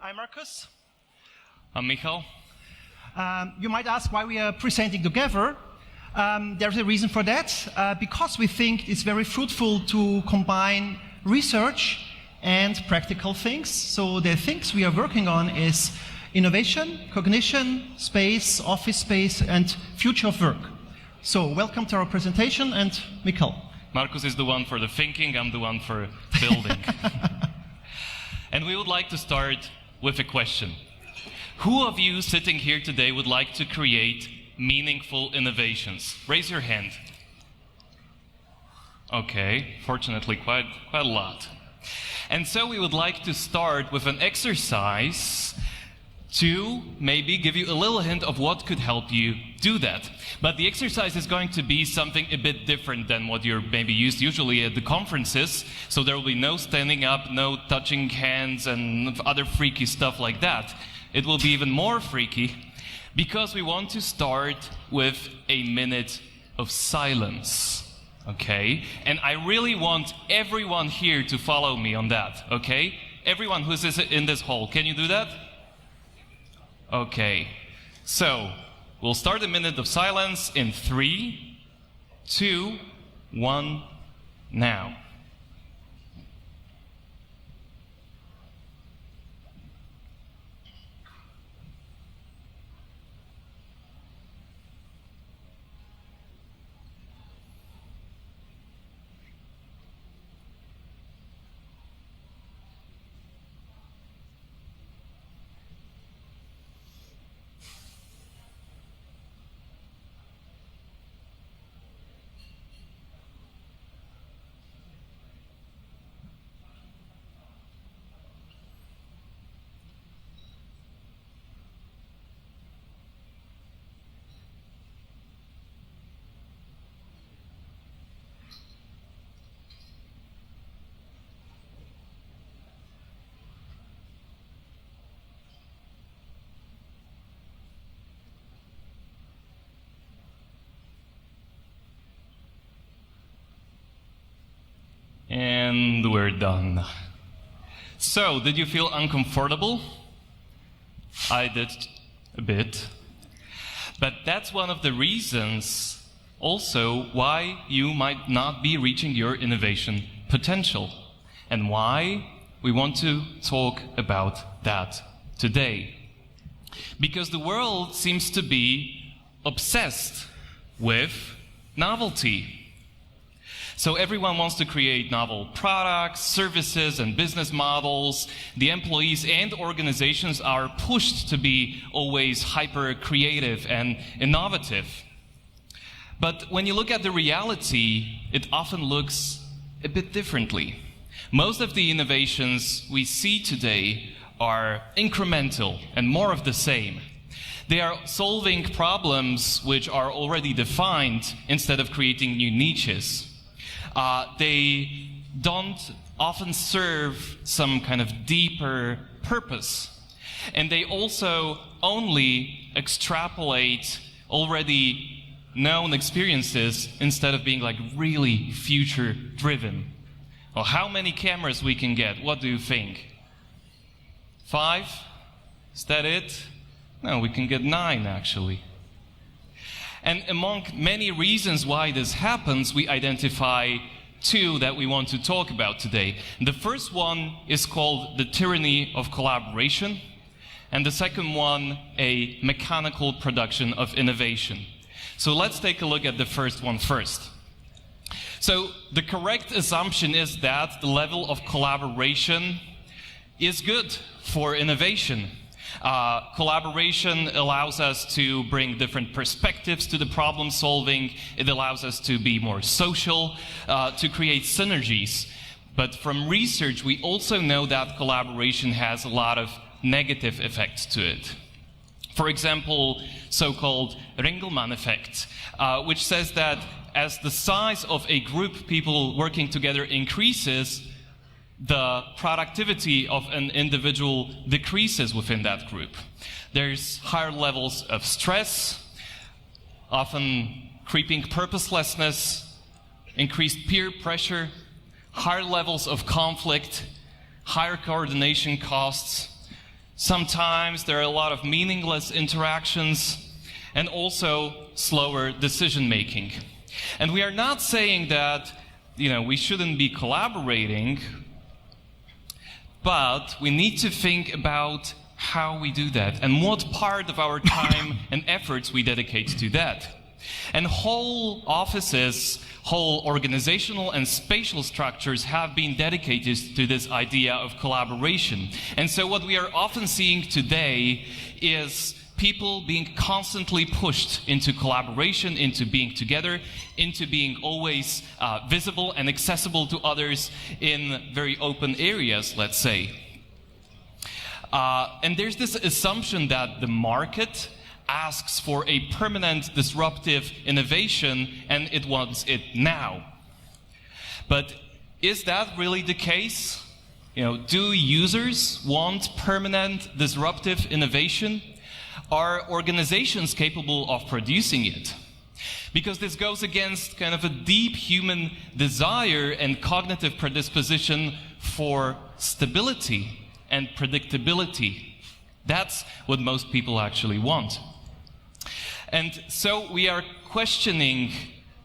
Hi, Markus. I'm Michal. You might ask why we are presenting together. There's a reason for that, because we think it's very fruitful to combine research and practical things. So the things we are working on is innovation, cognition, space, office space, and future of work. So welcome to our presentation, and Michal. Markus is the one for the thinking, I'm the one for building. And we would like to start with a question. Who of you sitting here today would like to create meaningful innovations? Raise your hand. Okay, fortunately quite a lot. And so we would like to start with an exercise to maybe give you a little hint of what could help you do that. But the exercise is going to be something a bit different than what you're maybe used usually at the conferences. So there will be no standing up, no touching hands and other freaky stuff like that. It will be even more freaky because we want to start with a minute of silence. Okay? And I really want everyone here to follow me on that. Okay? Everyone who's in this hall, can you do that? Okay, so we'll start a minute of silence in 3, 2, 1, now. And we're done. So, did you feel uncomfortable? I did a bit. But that's one of the reasons also why you might not be reaching your innovation potential. And why we want to talk about that today. Because the world seems to be obsessed with novelty. So everyone wants to create novel products, services, and business models. The employees and organizations are pushed to be always hyper-creative and innovative. But when you look at the reality, it often looks a bit differently. Most of the innovations we see today are incremental and more of the same. They are solving problems which are already defined instead of creating new niches. They don't often serve some kind of deeper purpose. And they also only extrapolate already known experiences instead of being like really future-driven. Well, how many cameras we can get? What do you think? 5? Is that it? No, we can get 9 actually. And among many reasons why this happens, we identify 2 that we want to talk about today. The first one is called the tyranny of collaboration, and the second one, a mechanical production of innovation. So let's take a look at the first one first. So the correct assumption is that the level of collaboration is good for innovation. Collaboration allows us to bring different perspectives to the problem solving. It allows us to be more social, to create synergies. But from research, we also know that collaboration has a lot of negative effects to it. For example, so-called Ringelmann effect, which says that as the size of a group people working together increases, the productivity of an individual decreases within that group. There's higher levels of stress, often creeping purposelessness, increased peer pressure, higher levels of conflict, higher coordination costs. Sometimes there are a lot of meaningless interactions and also slower decision making. And we are not saying that, we shouldn't be collaborating, but we need to think about how we do that and what part of our time and efforts we dedicate to that. And whole offices, whole organizational and spatial structures have been dedicated to this idea of collaboration. And so what we are often seeing today is people being constantly pushed into collaboration, into being together, into being always visible and accessible to others in very open areas, let's say. And there's this assumption that the market asks for a permanent disruptive innovation and it wants it now. But is that really the case? Do users want permanent disruptive innovation? Are organizations capable of producing it? Because this goes against kind of a deep human desire and cognitive predisposition for stability and predictability. That's what most people actually want. And so we are questioning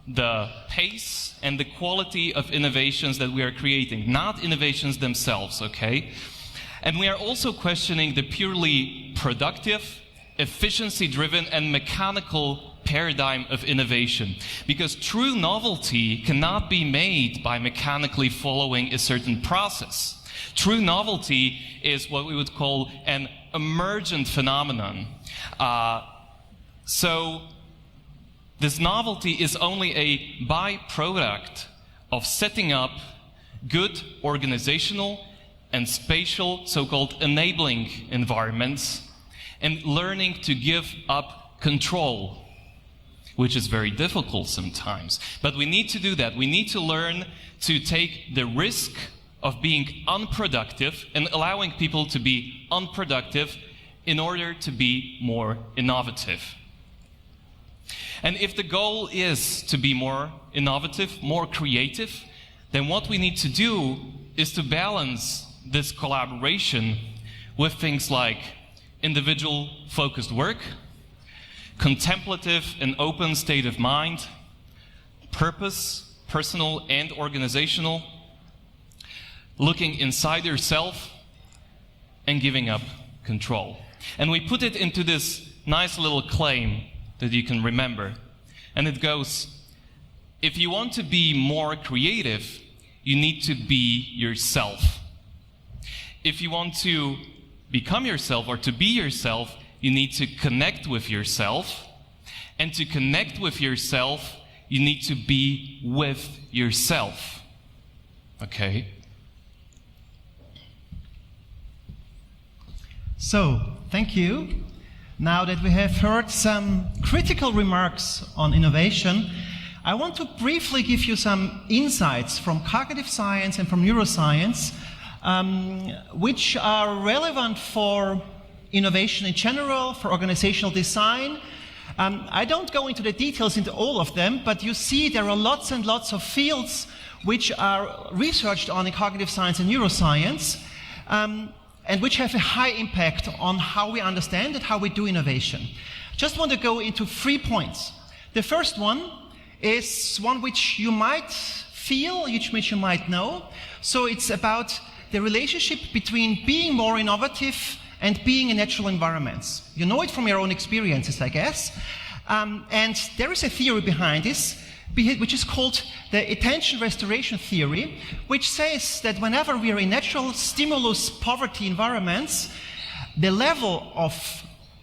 the pace and the quality of innovations that we are creating, not innovations themselves, okay? And we are also questioning the purely productive, efficiency-driven, and mechanical paradigm of innovation. Because true novelty cannot be made by mechanically following a certain process. True novelty is what we would call an emergent phenomenon. So this novelty is only a byproduct of setting up good organizational and spatial so-called enabling environments and learning to give up control, which is very difficult sometimes. But we need to do that. We need to learn to take the risk of being unproductive and allowing people to be unproductive in order to be more innovative. And if the goal is to be more innovative, more creative, then what we need to do is to balance this collaboration with things like individual focused work, contemplative and open state of mind, purpose, personal and organizational, looking inside yourself, and giving up control. And we put it into this nice little claim that you can remember. And it goes, if you want to be more creative, you need to be yourself. If you want to become yourself or to be yourself, you need to connect with yourself. And to connect with yourself, you need to be with yourself. Okay? So, thank you. Now that we have heard some critical remarks on innovation, I want to briefly give you some insights from cognitive science and from neuroscience, which are relevant for innovation in general, for organizational design. I don't go into the details into all of them, but you see there are lots and lots of fields which are researched on in cognitive science and neuroscience, and which have a high impact on how we understand and how we do innovation. Just want to go into 3 points. The first one is one which you might feel, which you might know. So it's about the relationship between being more innovative and being in natural environments. You know it from your own experiences, I guess. And there is a theory behind this, which is called the attention restoration theory, which says that whenever we are in natural stimulus poverty environments, the level of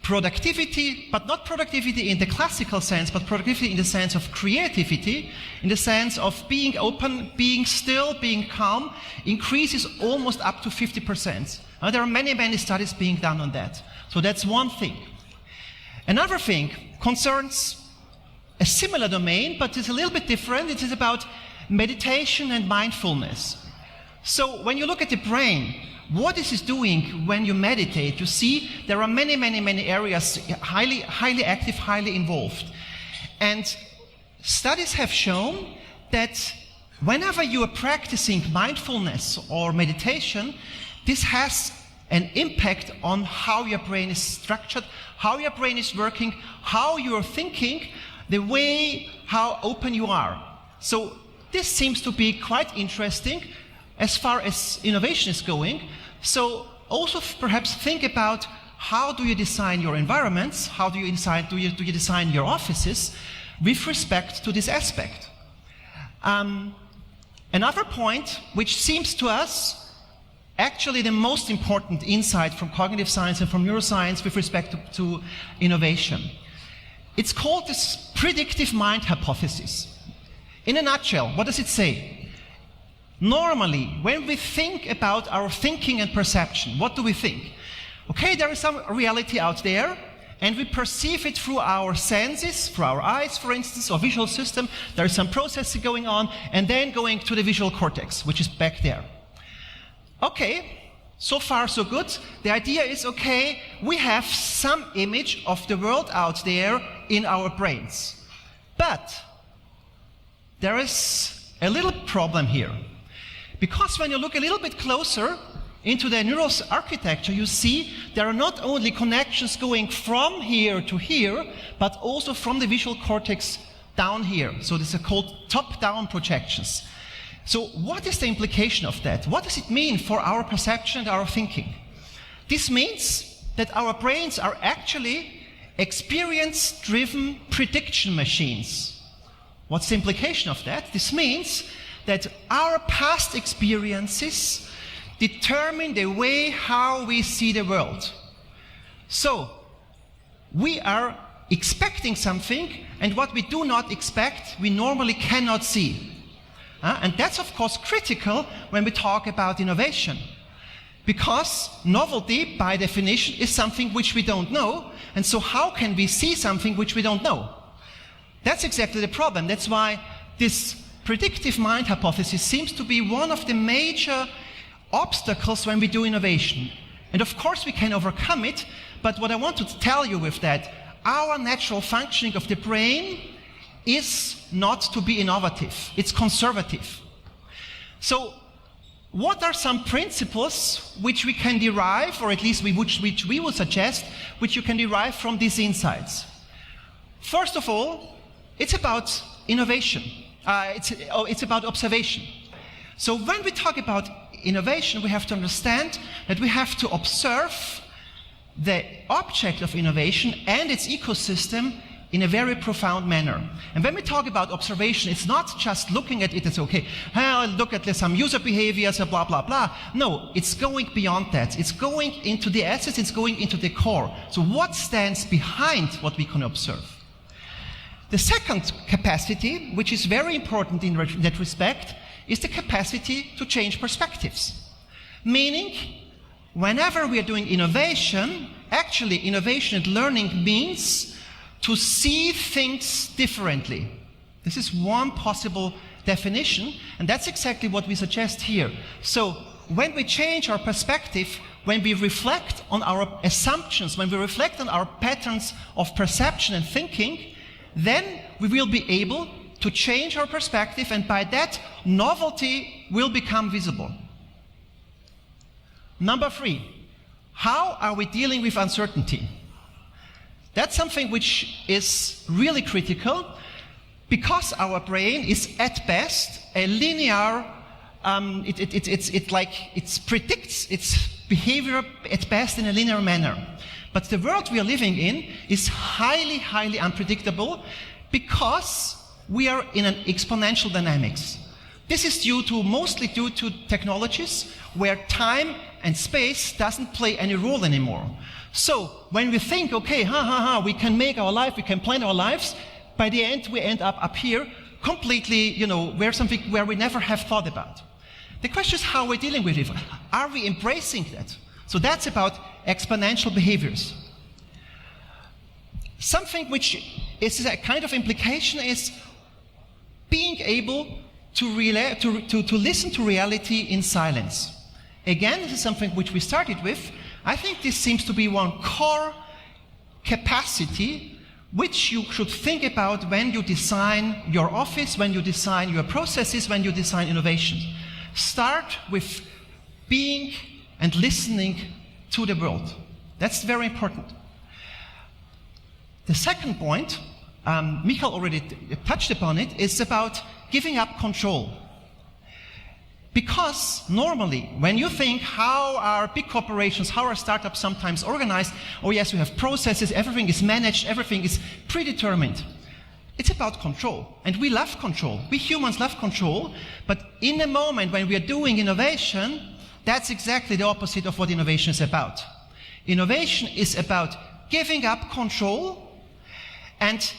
productivity, but not productivity in the classical sense, but productivity in the sense of creativity, in the sense of being open, being still, being calm, increases almost up to 50%. There are many, many studies being done on that. So that's one thing. Another thing concerns a similar domain, but it's a little bit different. It is about meditation and mindfulness. So when you look at the brain, what is it doing when you meditate? You see there are many, many, many areas highly active, highly involved. And studies have shown that whenever you are practicing mindfulness or meditation, this has an impact on how your brain is structured, how your brain is working, how you're thinking, the way how open you are. So this seems to be quite interesting as far as innovation is going. So also perhaps think about how do you design your environments, how do you design your offices with respect to this aspect. Another point which seems to us actually the most important insight from cognitive science and from neuroscience with respect to innovation. It's called this predictive mind hypothesis. In a nutshell, what does it say? Normally, when we think about our thinking and perception, what do we think? Okay, there is some reality out there, and we perceive it through our senses, through our eyes, for instance, or visual system. There is some processing going on, and then going to the visual cortex, which is back there. Okay, so far so good. The idea is, okay, we have some image of the world out there in our brains. But there is a little problem here. Because when you look a little bit closer into the neural architecture, you see there are not only connections going from here to here, but also from the visual cortex down here. So these are called top-down projections. So what is the implication of that? What does it mean for our perception and our thinking? This means that our brains are actually experience-driven prediction machines. What's the implication of that? This means that our past experiences determine the way how we see the world. So we are expecting something, and what we do not expect, we normally cannot see. And that's, of course, critical when we talk about innovation. Because novelty, by definition, is something which we don't know. And so how can we see something which we don't know? That's exactly the problem. That's why this predictive mind hypothesis seems to be one of the major obstacles when we do innovation. And of course we can overcome it, but what I want to tell you with that, our natural functioning of the brain is not to be innovative, it's conservative. So what are some principles which we can derive, or at least which we would suggest, which you can derive from these insights? First of all, it's about innovation. It's about observation. So when we talk about innovation, we have to understand that we have to observe the object of innovation and its ecosystem in a very profound manner. And when we talk about observation, it's not just looking at it as, okay, I'll look at some user behaviors, blah, blah, blah. No, it's going beyond that. It's going into the essence, it's going into the core. So what stands behind what we can observe? The second capacity, which is very important in that respect, is the capacity to change perspectives. Meaning, whenever we are doing innovation, actually innovation and learning means to see things differently. This is one possible definition, and that's exactly what we suggest here. So when we change our perspective, when we reflect on our assumptions, when we reflect on our patterns of perception and thinking, then we will be able to change our perspective, and by that, novelty will become visible. Number 3, how are we dealing with uncertainty? That's something which is really critical, because our brain is at best a linear, it predicts its behavior at best in a linear manner. But the world we are living in is highly, highly unpredictable, because we are in an exponential dynamics. This is mostly due to technologies where time and space doesn't play any role anymore. So when we think, okay, we can make our life, we can plan our lives, by the end we end up here completely, where we never have thought about. The question is how we're dealing with it. Are we embracing that? So that's about exponential behaviors. Something which is a kind of implication is being able to listen to reality in silence. Again, this is something which we started with. I think this seems to be one core capacity which you should think about when you design your office, when you design your processes, when you design innovation. Start with being and listening to the world. That's very important. The second point, Michal already touched upon it, is about giving up control. Because normally, when you think how are big corporations, how are startups sometimes organized, oh yes, we have processes, everything is managed, everything is predetermined. It's about control. And we love control. We humans love control. But in the moment when we are doing innovation, that's exactly the opposite of what innovation is about. Innovation is about giving up control and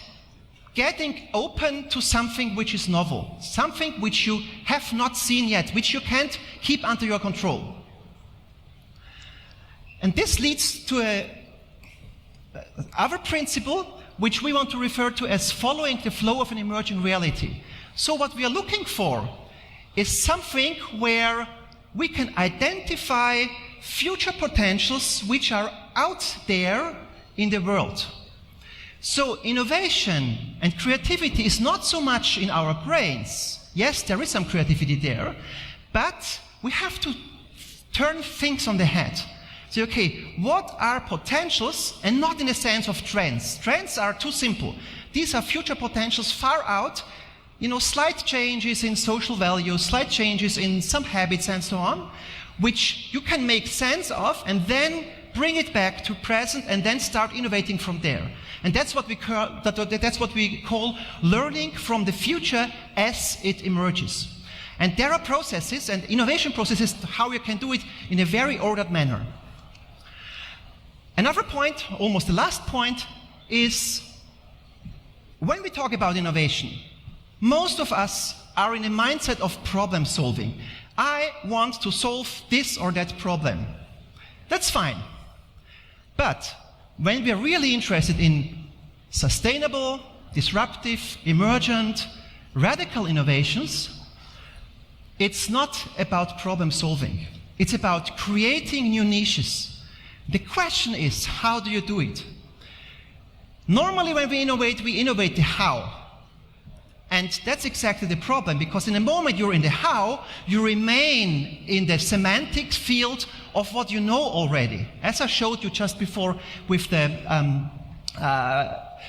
getting open to something which is novel, something which you have not seen yet, which you can't keep under your control. And this leads to another principle which we want to refer to as following the flow of an emerging reality. So what we are looking for is something where we can identify future potentials which are out there in the world. So innovation and creativity is not so much in our brains. Yes, there is some creativity there, but we have to turn things on the head. Say, okay, what are potentials, and not in the sense of trends. Trends are too simple. These are future potentials far out, slight changes in social values, slight changes in some habits and so on, which you can make sense of and then bring it back to present and then start innovating from there. And that's what we call learning from the future as it emerges. And there are processes and innovation processes how you can do it in a very ordered manner. Another point, almost the last point, is when we talk about innovation, most of us are in a mindset of problem solving. I want to solve this or that problem. That's fine. But when we are really interested in sustainable, disruptive, emergent, radical innovations, it's not about problem solving. It's about creating new niches. The question is, how do you do it? Normally when we innovate the how. And that's exactly the problem, because in the moment you're in the how, you remain in the semantics field of what you know already, as I showed you just before with the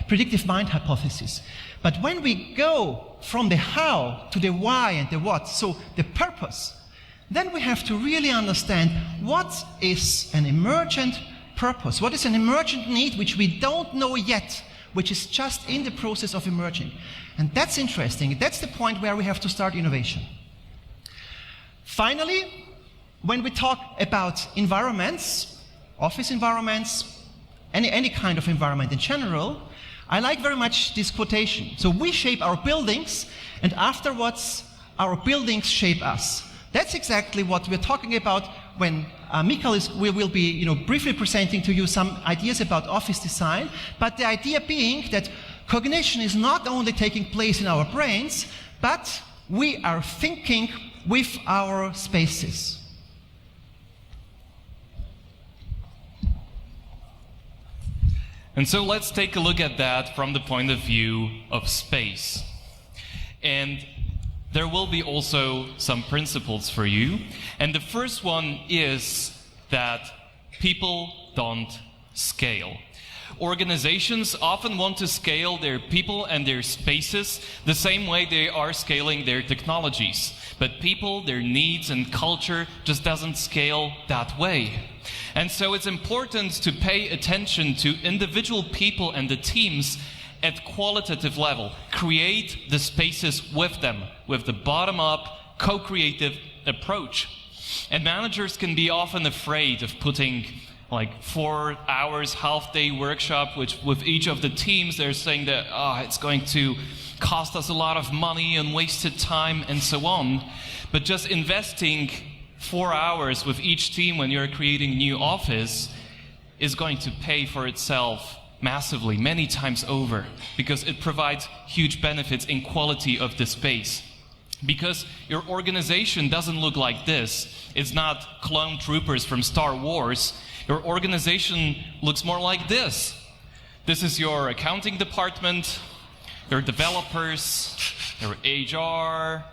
predictive mind hypothesis. But when we go from the how to the why and the what, so the purpose, then we have to really understand what is an emergent purpose, what is an emergent need which we don't know yet, which is just in the process of emerging. And that's interesting. That's the point where we have to start innovation. Finally, when we talk about environments, office environments, any kind of environment in general, I like very much this quotation. So we shape our buildings, and afterwards our buildings shape us. That's exactly what we're talking about when Michal will be briefly presenting to you some ideas about office design, but the idea being that cognition is not only taking place in our brains, but we are thinking with our spaces. And so let's take a look at that from the point of view of space. And there will be also some principles for you. And the first one is that people don't scale. Organizations often want to scale their people and their spaces the same way they are scaling their technologies. But people, their needs and culture just doesn't scale that way. And so it's important to pay attention to individual people and the teams at qualitative level. Create the spaces with them, with the bottom-up, co-creative approach. And managers can be often afraid of putting 4 hours, half-day workshop, which with each of the teams, they're saying that it's going to cost us a lot of money and wasted time and so on. But just investing 4 hours with each team when you're creating a new office is going to pay for itself massively, many times over, because it provides huge benefits in quality of the space. Because your organization doesn't look like this. It's not clone troopers from Star Wars. Your organization looks more like this. This is your accounting department, your developers, your HR,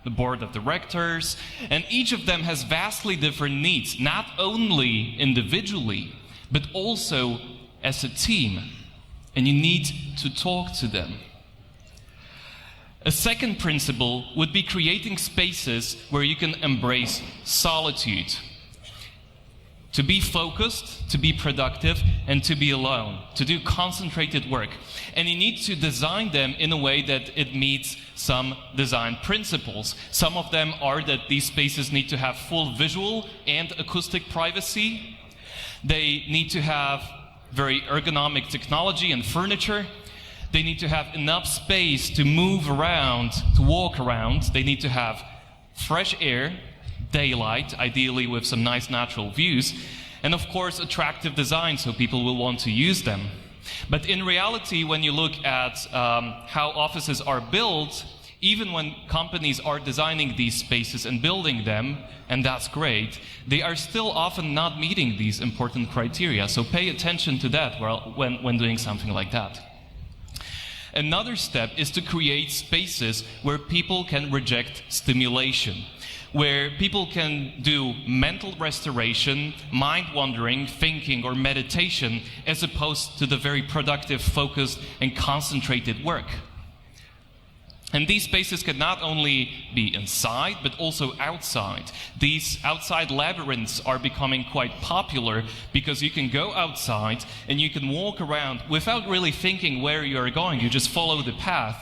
the board of directors, and each of them has vastly different needs, not only individually, but also as a team, and you need to talk to them. A second principle would be creating spaces where you can embrace solitude, to be focused, to be productive, and to be alone, to do concentrated work. And you need to design them in a way that it meets some design principles. Some of them are that these spaces need to have full visual and acoustic privacy. They need to have very ergonomic technology and furniture. They need to have enough space to move around, to walk around. They need to have fresh air, daylight, ideally with some nice natural views, and of course attractive design so people will want to use them. But in reality, when you look at how offices are built, even when companies are designing these spaces and building them, and that's great, they are still often not meeting these important criteria. So pay attention to that when doing something like that. Another step is to create spaces where people can reject stimulation, where people can do mental restoration, mind wandering, thinking, or meditation, as opposed to the very productive, focused, and concentrated work. And these spaces can not only be inside, but also outside. These outside labyrinths are becoming quite popular because you can go outside and you can walk around without really thinking where you're going. You just follow the path.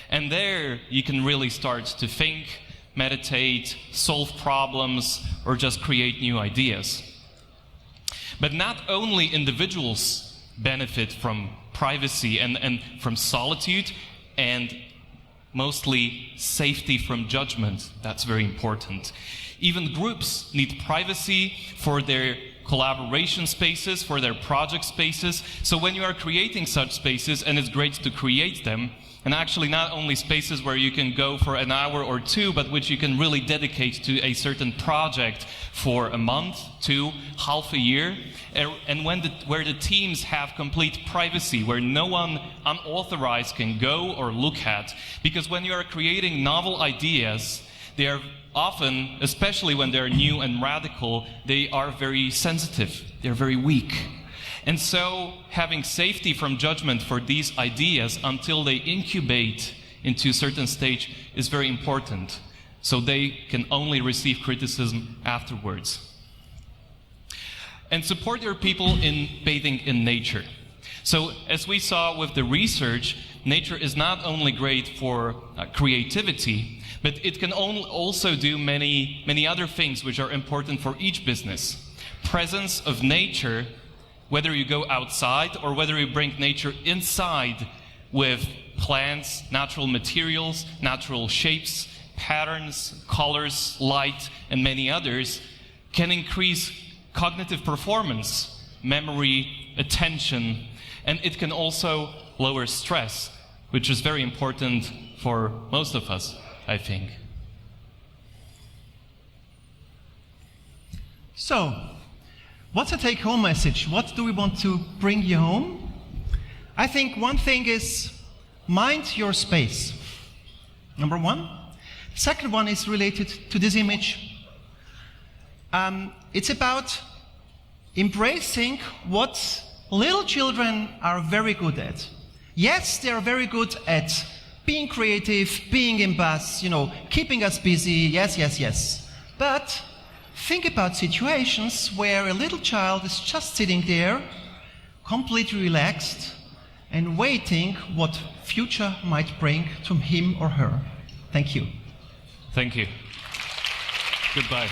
And there you can really start to think, meditate, solve problems, or just create new ideas. But not only individuals benefit from privacy and from solitude, and mostly safety from judgment. That's very important. Even groups need privacy for their collaboration spaces, for their project spaces. So when you are creating such spaces, and it's great to create them, and actually not only spaces where you can go for an hour or two, but which you can really dedicate to a certain project for a month, two, half a year, and where the teams have complete privacy, where no one unauthorized can go or look at. Because when you are creating novel ideas, they are often, especially when they're new and radical, they are very sensitive, they're very weak. And so having safety from judgment for these ideas until they incubate into a certain stage is very important. So they can only receive criticism afterwards. And support your people in bathing in nature. So as we saw with the research, nature is not only great for creativity, but it can also do many other things which are important for each business. Presence of nature, whether you go outside or whether you bring nature inside with plants, natural materials, natural shapes, patterns, colors, light, and many others, can increase cognitive performance, memory, attention, and it can also lower stress, which is very important for most of us, I think. So, what's the take-home message? What do we want to bring you home? I think one thing is mind your space. Number one. Second one is related to this image. It's about embracing what little children are very good at. Yes, they are very good at being creative, being in bus, keeping us busy, yes. But think about situations where a little child is just sitting there, completely relaxed, and waiting what future might bring to him or her. Thank you. Thank you. Goodbye.